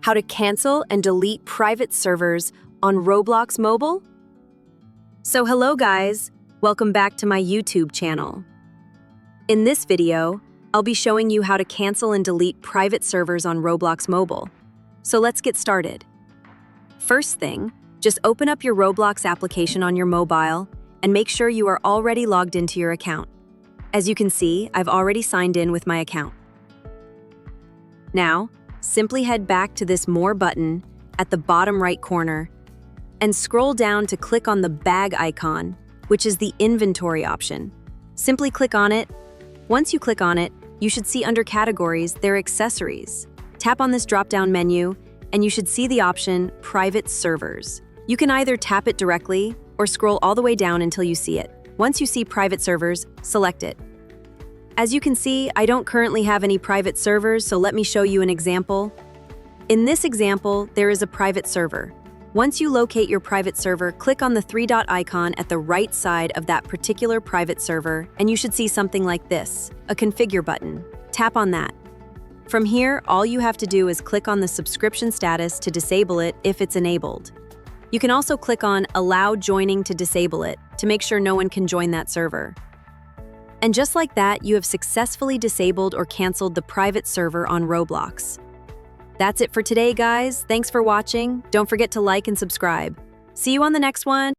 how to cancel and delete private servers on Roblox mobile? So hello guys, welcome back to my YouTube channel. In this video, I'll be showing you how to cancel and delete private servers on Roblox mobile. So let's get started. First thing, just open up your Roblox application on your mobile and make sure you are already logged into your account. As you can see, I've already signed in with my account. Now, simply head back to this More button at the bottom right corner and scroll down to click on the bag icon, which is the inventory option. Simply click on it. Once you click on it, you should see under categories their accessories. Tap on this drop-down menu and you should see the option Private Servers. You can either tap it directly or scroll all the way down until you see it. Once you see Private Servers, select it. As you can see, I don't currently have any private servers, so let me show you an example. In this example, there is a private server. Once you locate your private server, click on the three-dot icon at the right side of that particular private server, and you should see something like this, a configure button. Tap on that. From here, all you have to do is click on the subscription status to disable it if it's enabled. You can also click on Allow Joining to disable it, to make sure no one can join that server. And just like that, you have successfully disabled or canceled the private server on Roblox. That's it for today, guys. Thanks for watching. Don't forget to like and subscribe. See you on the next one.